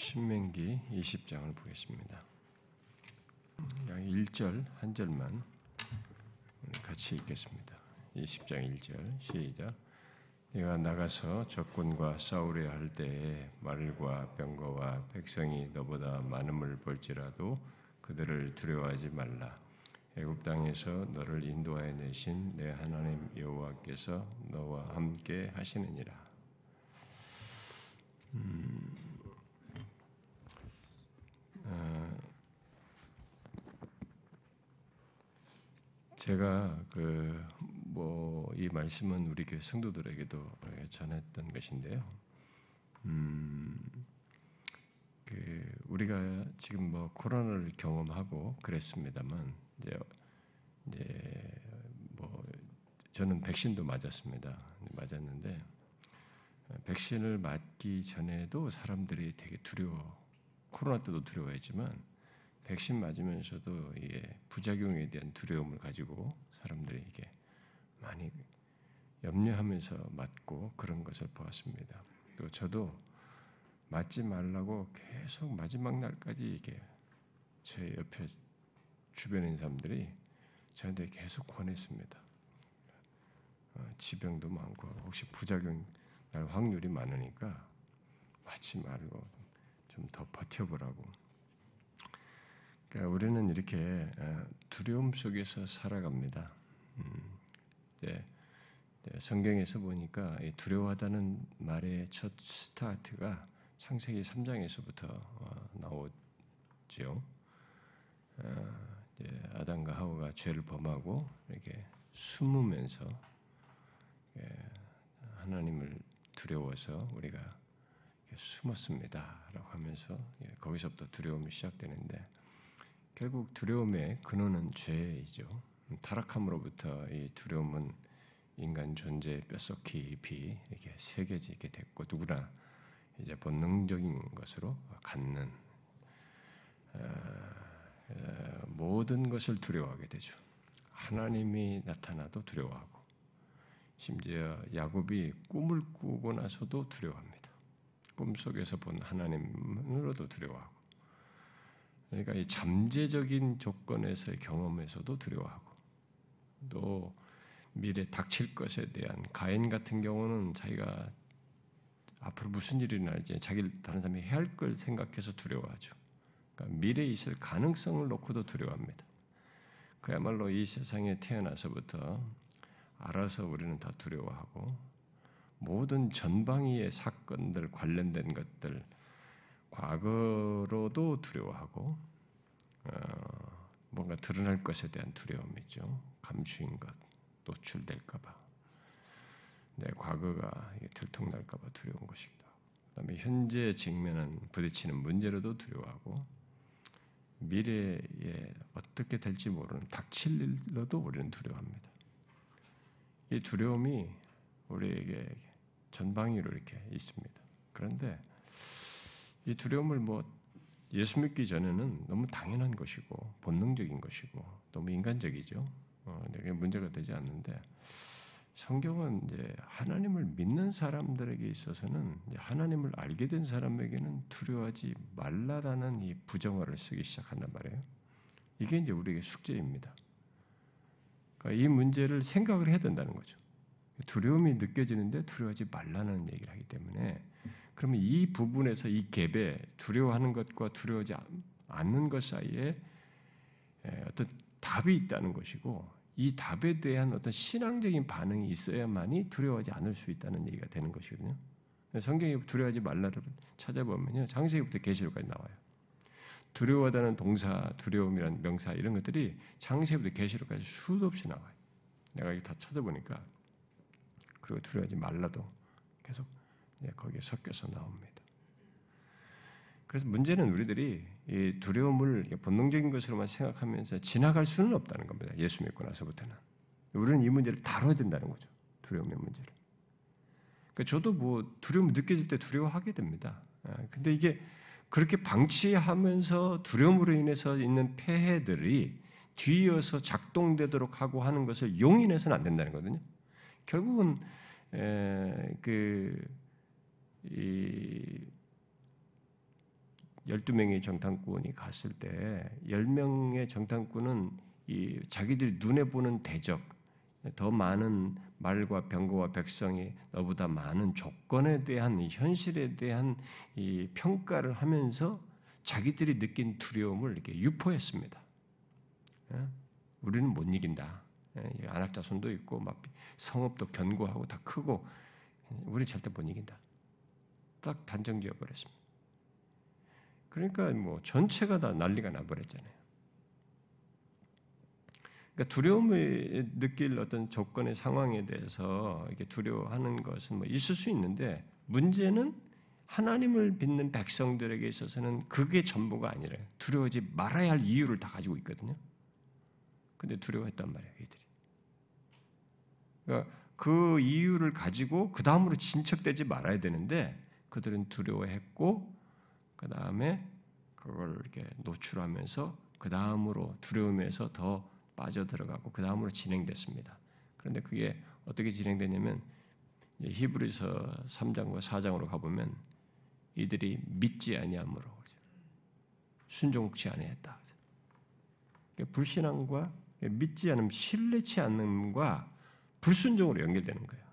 신명기 20장을 보겠습니다. 1절 한 절만 같이 읽겠습니다. 20장 1절 시작. 네가 나가서 적군과 싸우려 할 때에 말과 병거와 백성이 너보다 많음을 볼지라도 그들을 두려워하지 말라. 애굽 땅에서 너를 인도하여 내신 내 하나님 여호와께서 너와 함께 하시느니라. 제가 이 말씀은 우리 교회 성도들에게도 전했던 것인데요. 우리가 지금 코로나를 경험하고 그랬습니다만 저는 백신도 맞았는데 백신을 맞기 전에도 사람들이 되게 코로나 때도 두려워했지만 백신 맞으면서도 이게 부작용에 대한 두려움을 가지고 사람들이 이게 많이 염려하면서 맞고 그런 것을 보았습니다. 또 저도 맞지 말라고 계속 마지막 날까지 이게 제 옆에 주변에 있는 사람들이 저한테 계속 권했습니다. 지병도 많고 혹시 부작용 날 확률이 많으니까 맞지 말고 좀 더 버텨보라고. 그러니까 우리는 이렇게 두려움 속에서 살아갑니다. 성경에서 보니까 두려워하다는 말의 첫 스타트가 창세기 3장에서부터 나오죠. 아담과 하와가 죄를 범하고 이렇게 숨으면서 하나님을 두려워서 우리가 숨었습니다라고 하면서 거기서부터 두려움이 시작되는데 결국 두려움의 근원은 죄이죠. 타락함으로부터 이 두려움은 인간 존재의 뼛속 깊이 이렇게 새겨지게 됐고 누구나 이제 본능적인 것으로 갖는 모든 것을 두려워하게 되죠. 하나님이 나타나도 두려워하고 심지어 야곱이 꿈을 꾸고 나서도 두려워합니다. 꿈속에서 본 하나님으로도 두려워하고 그러니까 이 잠재적인 조건에서의 경험에서도 두려워하고 또 미래 닥칠 것에 대한 가인 같은 경우는 자기가 앞으로 무슨 일이 일어날지 자기를 다른 사람이 해할 걸 생각해서 두려워하죠. 그러니까 미래에 있을 가능성을 놓고도 두려워합니다. 그야말로 이 세상에 태어나서부터 알아서 우리는 다 두려워하고 모든 전방위의 사건들 관련된 것들 과거로도 두려워하고 뭔가 드러날 것에 대한 두려움이죠. 감추인 것, 노출될까 봐. 내 과거가 들통날까 봐 두려운 것이기도 하고 그다음에 현재 직면한 부딪히는 문제로도 두려워하고 미래에 어떻게 될지 모르는 닥칠 일로도 우리는 두려워합니다. 이 두려움이 우리에게 전방위로 이렇게 있습니다. 그런데 이 두려움을 예수 믿기 전에는 너무 당연한 것이고 본능적인 것이고 너무 인간적이죠. 그게 문제가 되지 않는데 성경은 이제 하나님을 믿는 사람들에게 있어서는 이제 하나님을 알게 된 사람에게는 두려워하지 말라라는 이 부정어를 쓰기 시작한단 말이에요. 이게 이제 우리에게 숙제입니다. 그러니까 이 문제를 생각을 해야 된다는 거죠. 두려움이 느껴지는데 두려워하지 말라는 얘기를 하기 때문에 그러면 이 부분에서 이 갭에 두려워하는 것과 두려워하지 않는 것 사이에 어떤 답이 있다는 것이고 이 답에 대한 어떤 신앙적인 반응이 있어야만이 두려워하지 않을 수 있다는 얘기가 되는 것이거든요. 성경에 두려워하지 말라를 찾아보면요. 창세기부터 계시록까지 나와요. 두려워하다는 동사, 두려움이라는 명사 이런 것들이 창세기부터 계시록까지 수도 없이 나와요. 내가 이거 다 찾아보니까 그리고 두려워하지 말라도 계속 거기에 섞여서 나옵니다. 그래서 문제는 우리들이 이 두려움을 본능적인 것으로만 생각하면서 지나갈 수는 없다는 겁니다. 예수 믿고 나서부터는. 우리는 이 문제를 다뤄야 된다는 거죠. 두려움의 문제를. 그러니까 저도 두려움이 느껴질 때 두려워하게 됩니다. 근데 이게 그렇게 방치하면서 두려움으로 인해서 있는 폐해들이 뒤이어서 작동되도록 하고 하는 것을 용인해서는 안 된다는 거거든요. 결국은 12명의 정탐꾼이 갔을 때 10명의 정탐꾼은 이 자기들이 눈에 보는 대적, 더 많은 말과 병거와 백성이 너보다 많은 조건에 대한 이 현실에 대한 이 평가를 하면서 자기들이 느낀 두려움을 이렇게 유포했습니다. 우리는 못 이긴다. 안악자손도 있고 막 성읍도 견고하고 다 크고 우리 절대 못 이긴다. 딱 단정지어 버렸습니다. 그러니까 뭐 전체가 다 난리가 나버렸잖아요. 그러니까 두려움을 느낄 어떤 조건의 상황에 대해서 이렇게 두려워하는 것은 뭐 있을 수 있는데 문제는 하나님을 믿는 백성들에게 있어서는 그게 전부가 아니라 두려워하지 말아야 할 이유를 다 가지고 있거든요. 근데 두려워했단 말이에요, 이들이. 그러니까 그 이유를 가지고 그 다음으로 진척되지 말아야 되는데 그들은 두려워했고 그 다음에 그걸 이렇게 노출하면서 그 다음으로 두려움에서 더 빠져들어가고 그 다음으로 진행됐습니다. 그런데 그게 어떻게 진행되냐면 히브리서 3장과 4장으로 가보면 이들이 믿지 아니함으로 순종치 아니했다. 불신앙과 믿지 않음, 신뢰치 않음과 불순종으로 연결되는 거예요.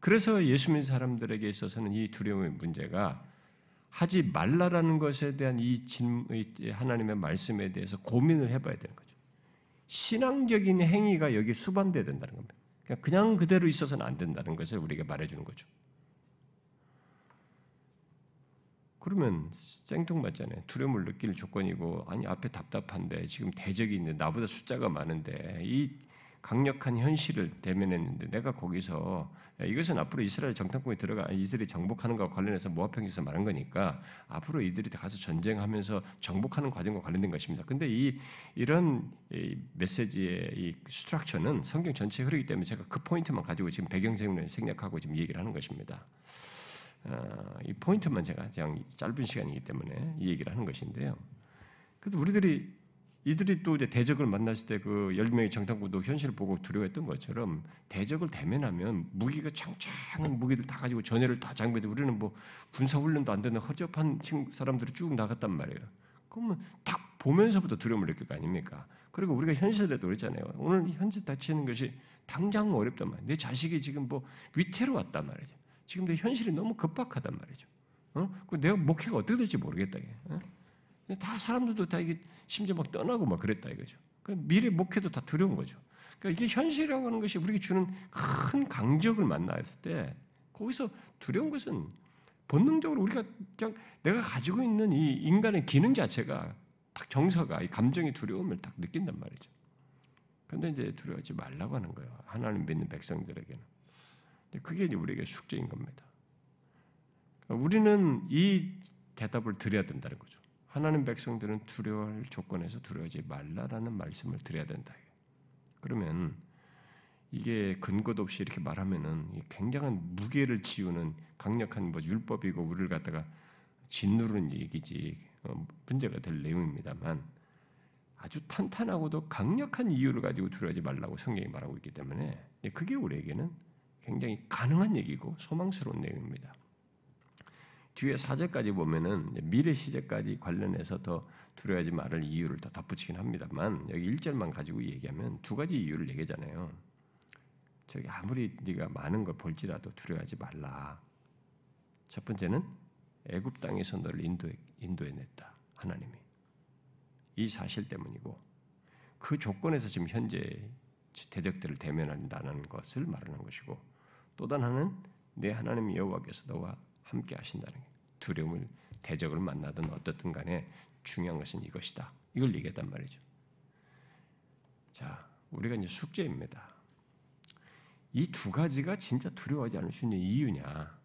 그래서 예수 믿는 사람들에게 있어서는 이 두려움의 문제가 하지 말라라는 것에 대한 이 하나님의 말씀에 대해서 고민을 해봐야 되는 거죠. 신앙적인 행위가 여기 수반돼야 된다는 겁니다. 그냥 그대로 있어서는 안 된다는 것을 우리에게 말해주는 거죠. 그러면 생뚱맞잖아요. 두려움을 느낄 조건이고 아니 앞에 답답한데 지금 대적이 있는데 나보다 숫자가 많은데 이 강력한 현실을 대면했는데 내가 거기서 이것은 앞으로 이스라엘 정탐꾼이 들어가 이스라엘이 정복하는 것과 관련해서 모압 편지에서 말한 거니까 앞으로 이들이 가서 전쟁하면서 정복하는 과정과 관련된 것입니다. 근데 이런 메시지의 이 스트럭처는 성경 전체에 흐르기 때문에 제가 그 포인트만 가지고 지금 배경세우는 생략하고 지금 얘기를 하는 것입니다. 이 포인트만 제가 그냥 짧은 시간이기 때문에 이 얘기를 하는 것인데요. 그래도 이들이 또 이제 대적을 만났을 때 그 10명의 정탐꾼도 현실을 보고 두려워했던 것처럼 대적을 대면하면 무기가 창창한 무기들 다 가지고 전열을 다 장비해도 우리는 뭐 군사훈련도 안 되는 허접한 사람들이 쭉 나갔단 말이에요. 그러면 딱 보면서부터 두려움을 느낄 거 아닙니까? 그리고 우리가 현실에도 그랬잖아요. 오늘 현실 다치는 것이 당장 어렵단 말이에요. 내 자식이 지금 뭐 위태로웠단 말이죠. 지금 내 현실이 너무 급박하단 말이죠. 내가 목회가 어떻게 될지 모르겠다. 다 사람들도 다 이게 심지어 막 떠나고 막 그랬다 이거죠. 미래 목회도 다 두려운 거죠. 그러니까 이게 현실이라고 하는 것이 우리에게 주는 큰 강적을 만났을 때 거기서 두려운 것은 본능적으로 우리가 그냥 내가 가지고 있는 이 인간의 기능 자체가 딱 정서가 이 감정의 두려움을 딱 느낀단 말이죠. 그런데 이제 두려워하지 말라고 하는 거예요. 하나님 믿는 백성들에게는. 그게 이제 우리에게 숙제인 겁니다. 우리는 이 대답을 드려야 된다는 거죠. 하나님 백성들은 두려워할 조건에서 두려워하지 말라라는 말씀을 드려야 된다. 그러면 이게 근거도 없이 이렇게 말하면은 굉장한 무게를 지우는 강력한 뭐 율법이고 우리를 갖다가 짓누르는 얘기지 문제가 될 내용입니다만 아주 탄탄하고도 강력한 이유를 가지고 두려워하지 말라고 성경이 말하고 있기 때문에 그게 우리에게는 굉장히 가능한 얘기고 소망스러운 내용입니다. 뒤에 4절까지 보면은 미래 시제까지 관련해서 더 두려워하지 말을 이유를 더 덧붙이긴 합니다만 여기 1절만 가지고 얘기하면 두 가지 이유를 얘기하잖아요. 저기 아무리 네가 많은 걸 볼지라도 두려워하지 말라. 첫 번째는 애굽 땅에서 너를 인도해냈다. 하나님이. 이 사실 때문이고 그 조건에서 지금 현재 대적들을 대면한다는 것을 말하는 것이고 또 하나는 내 하나님 여호와께서 너와 함께 하신다는 게 두려움을 대적을 만나든 어떻든 간에 중요한 것은 이것이다. 이걸 얘기했단 말이죠. 자, 우리가 이제 숙제입니다. 이 두 가지가 진짜 두려워하지 않을 수 있는 이유냐?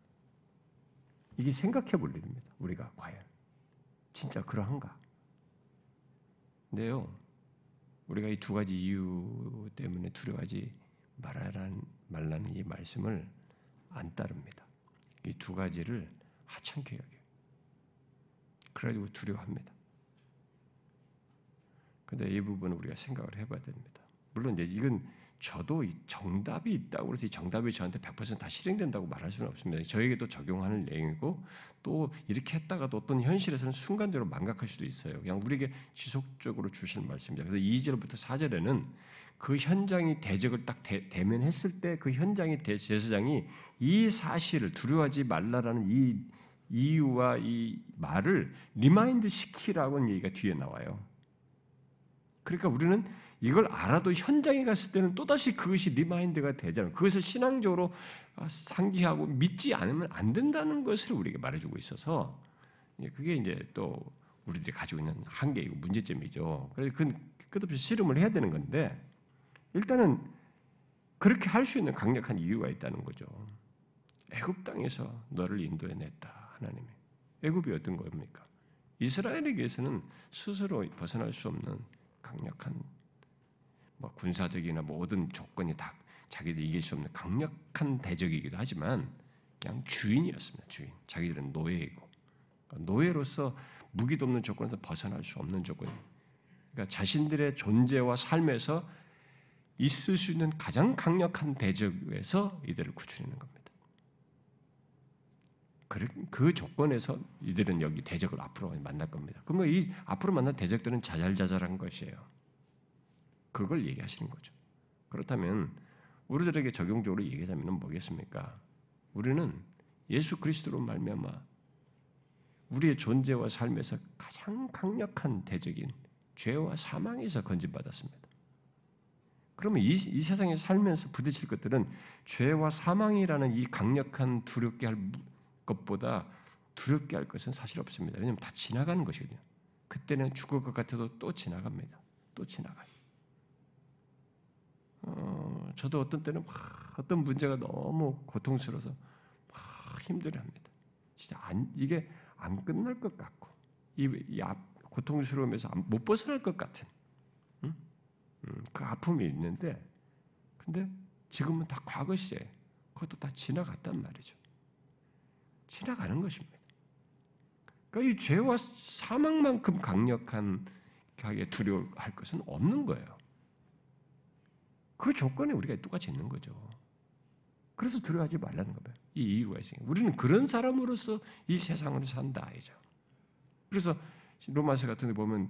이게 생각해 볼 일입니다. 우리가 과연 진짜 그러한가? 근데요, 우리가 이 두 가지 이유 때문에 두려워하지 말라는 이 말씀을 안 따릅니다. 이 두 가지를 하찮게 여겨요. 그래가지고 두려워합니다. 그런데 이 부분은 우리가 생각을 해봐야 됩니다. 물론 이제 이건 저도 이 정답이 있다고 해서 이 정답이 저한테 100%다 실행된다고 말할 수는 없습니다. 저에게도 적용하는 내용이고 또 이렇게 했다가도 어떤 현실에서는 순간적으로 망각할 수도 있어요. 그냥 우리에게 지속적으로 주실 말씀입니다. 그래서 2절부터 4절에는 그 현장이 대적을 딱 대면했을 때 그 현장의 제사장이 이 사실을 두려워하지 말라라는 이 이유와 이 말을 리마인드 시키라고 얘기가 뒤에 나와요. 그러니까 우리는 이걸 알아도 현장에 갔을 때는 또다시 그것이 리마인드가 되잖아요. 그것을 신앙적으로 상기하고 믿지 않으면 안 된다는 것을 우리에게 말해주고 있어서 그게 이제 또 우리들이 가지고 있는 한계이고 문제점이죠. 그래서 그 끝없이 씨름을 해야 되는 건데 일단은 그렇게 할 수 있는 강력한 이유가 있다는 거죠. 애굽 땅에서 너를 인도해냈다 하나님이. 애굽이 어떤 겁니까? 이스라엘에게서는 스스로 벗어날 수 없는 강력한 군사적이나 모든 조건이 다 자기들이 이길 수 없는 강력한 대적이기도 하지만 그냥 주인이었습니다. 주인. 자기들은 노예이고 노예로서 무기도 없는 조건에서 벗어날 수 없는 조건입니다. 그러니까 자신들의 존재와 삶에서 있을 수 있는 가장 강력한 대적에서 이들을 구출하는 겁니다. 그 조건에서 이들은 여기 대적을 앞으로 만날 겁니다. 그러면 이 앞으로 만날 대적들은 자잘자잘한 것이에요. 그걸 얘기하시는 거죠. 그렇다면 우리들에게 적용적으로 얘기하자면 뭐겠습니까? 우리는 예수 그리스도로 말미암아 우리의 존재와 삶에서 가장 강력한 대적인 죄와 사망에서 건진받았습니다. 그러면 이 세상에 살면서 부딪힐 것들은 죄와 사망이라는 이 강력한 두렵게 할 것보다 두렵게 할 것은 사실 없습니다. 왜냐하면 다 지나가는 것이거든요. 그때는 죽을 것 같아도 또 지나갑니다. 또 지나가요. 저도 어떤 때는 어떤 문제가 너무 고통스러워서 막 힘들어합니다. 진짜 이게 안 끝날 것 같고 이 고통스러움에서 못 벗어날 것 같은 그 아픔이 있는데 근데 지금은 다 과거 시제 그것도 다 지나갔단 말이죠. 지나가는 것입니다. 그러니까 이 죄와 사망만큼 강력하게 두려워할 것은 없는 거예요. 그 조건에 우리가 똑같이 있는 거죠. 그래서 두려워하지 말라는 거예요. 이 이유가 있으니까. 우리는 그런 사람으로서 이 세상을 산다 이죠. 그래서 로마서 같은 데 보면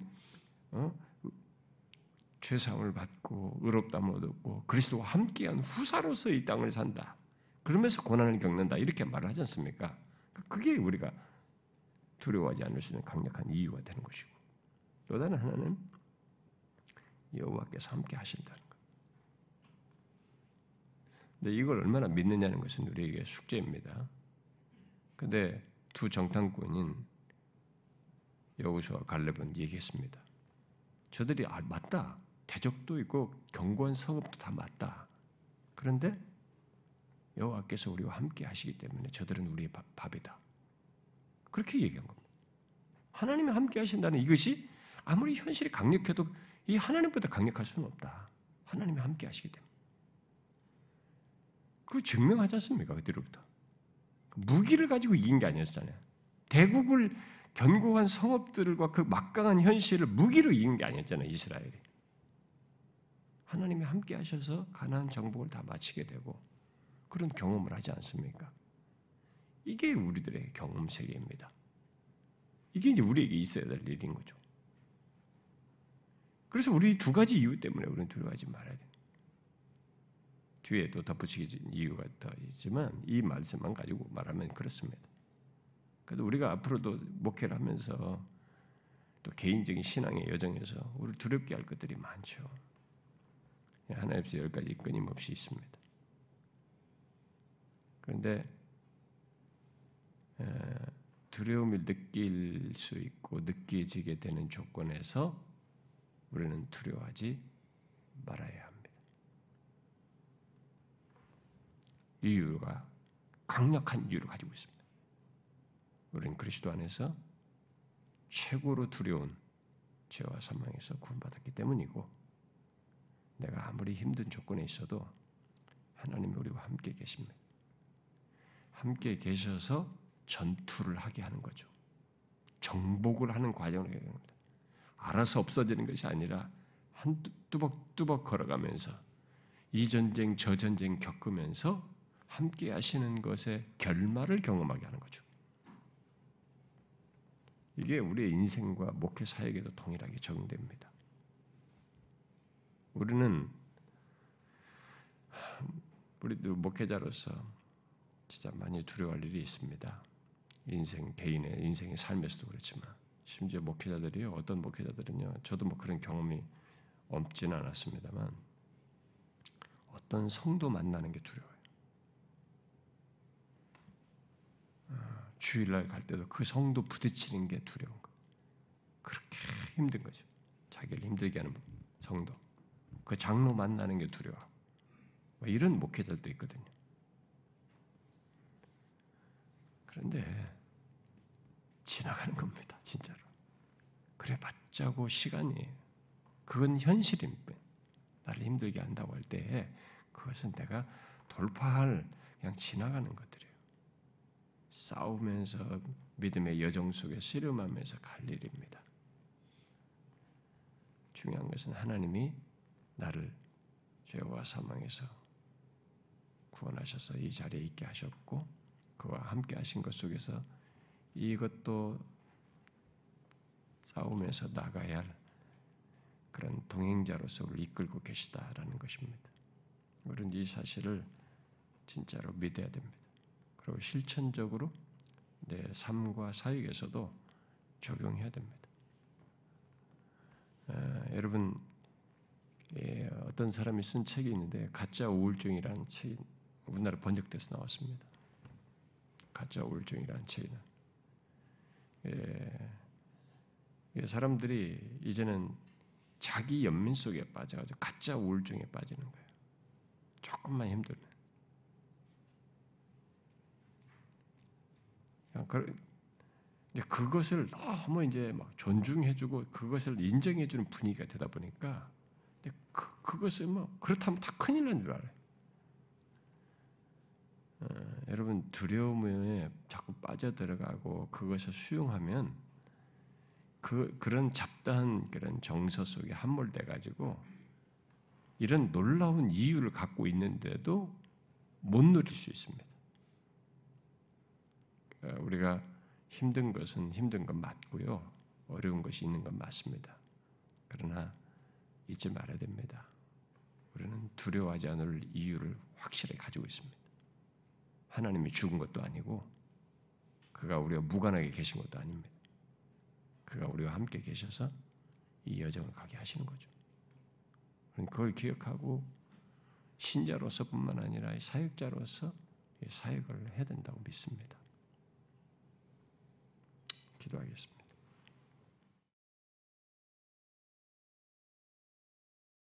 죄사함을 받고 의롭다함을 얻었고 그리스도와 함께한 후사로서 이 땅을 산다. 그러면서 고난을 겪는다. 이렇게 말을 하지 않습니까? 그게 우리가 두려워하지 않을 수 있는 강력한 이유가 되는 것이고 또 다른 하나는 여호와께서 함께 하신다는 것. 근데 이걸 얼마나 믿느냐는 것은 우리에게 숙제입니다. 근데 두 정탐꾼인 여호수아와 갈렙은 얘기했습니다. 저들이 맞다. 대적도 있고 견고한 성읍도 다 맞다. 그런데 여호와께서 우리와 함께 하시기 때문에 저들은 우리의 밥이다. 그렇게 얘기한 겁니다. 하나님이 함께 하신다는 이것이 아무리 현실이 강력해도 이 하나님보다 강력할 수는 없다. 하나님이 함께 하시기 때문에. 그걸 증명하지 않습니까? 그때로부터. 무기를 가지고 이긴 게 아니었잖아요. 대국을 견고한 성읍들과 그 막강한 현실을 무기로 이긴 게 아니었잖아요. 이스라엘이. 하나님이 함께 하셔서 가나안 정복을 다 마치게 되고 그런 경험을 하지 않습니까? 이게 우리들의 경험 세계입니다. 이게 이제 우리에게 있어야 될 일인 거죠. 그래서 우리 두 가지 이유 때문에 우리는 두려워하지 말아야 돼요. 뒤에 또 덧붙이기 이유가 더 있지만 이 말씀만 가지고 말하면 그렇습니다. 그래도 우리가 앞으로도 목회를 하면서 또 개인적인 신앙의 여정에서 우리를 두렵게 할 것들이 많죠. 하나에서 10가지 끊임없이 있습니다. 그런데 두려움을 느낄 수 있고 느껴지게 되는 조건에서 우리는 두려워하지 말아야 합니다. 이유가 강력한 이유를 가지고 있습니다. 우리는 그리스도 안에서 최고로 두려운 죄와 사망에서 구원받았기 때문이고 내가 아무리 힘든 조건에 있어도 하나님이 우리와 함께 계십니다. 함께 계셔서 전투를 하게 하는 거죠. 정복을 하는 과정을 해야 됩니다. 알아서 없어지는 것이 아니라 한 뚜벅뚜벅 걸어가면서 이 전쟁 저 전쟁 겪으면서 함께 하시는 것의 결말을 경험하게 하는 거죠. 이게 우리의 인생과 목회 사역에도 동일하게 적용됩니다. 우리도 목회자로서 진짜 많이 두려워할 일이 있습니다. 개인의 인생의 삶에서도 그렇지만, 심지어 목회자들이요, 어떤 목회자들은요, 저도 뭐 그런 경험이 없지는 않았습니다만, 어떤 성도 만나는 게 두려워요. 주일날 갈 때도 그 성도 부딪히는 게 두려운 거예요. 그렇게 힘든 거죠. 자기를 힘들게 하는 성도. 그 장로 만나는 게 두려워. 이런 목회자들도 있거든요. 그런데 지나가는 겁니다. 진짜로. 그래 봤자고 시간이, 그건 현실입니다. 나를 힘들게 한다고 할 때 그것은 내가 돌파할 그냥 지나가는 것들이에요. 싸우면서 믿음의 여정 속에 씨름하면서 갈 일입니다. 중요한 것은 하나님이 나를 죄와 사망에서 구원하셔서 이 자리에 있게 하셨고, 그와 함께 하신 것 속에서 이것도 싸우면서 나가야 할 그런 동행자로서 우리를 이끌고 계시다라는 것입니다. 우리는 이 사실을 진짜로 믿어야 됩니다. 그리고 실천적으로 내 삶과 사역에서도 적용해야 됩니다. 여러분, 어떤 사람이 쓴 책이 있는데 가짜 우울증이라는 책이 우리나라 번역돼서 나왔습니다. 가짜 우울증이라는 책이는 사람들이 이제는 자기 연민 속에 빠져가지고 가짜 우울증에 빠지는 거예요. 조금만 힘들면. 그것을 너무 이제 막 존중해주고 그것을 인정해주는 분위기가 되다 보니까 그것을 뭐 그렇다면 다 큰일 난 줄 알아요. 여러분, 두려움에 자꾸 빠져들어가고 그것을 수용하면 그런 잡다한 그런 정서 속에 함몰돼 가지고 이런 놀라운 이유를 갖고 있는데도 못 누릴 수 있습니다. 우리가 힘든 것은 힘든 건 맞고요, 어려운 것이 있는 건 맞습니다. 그러나 잊지 말아야 됩니다. 우리는 두려워하지 않을 이유를 확실히 가지고 있습니다. 하나님이 죽은 것도 아니고 그가 우리와 무관하게 계신 것도 아닙니다. 그가 우리와 함께 계셔서 이 여정을 가게 하시는 거죠. 그걸 기억하고 신자로서뿐만 아니라 사역자로서 사역을 해야 된다고 믿습니다. 기도하겠습니다.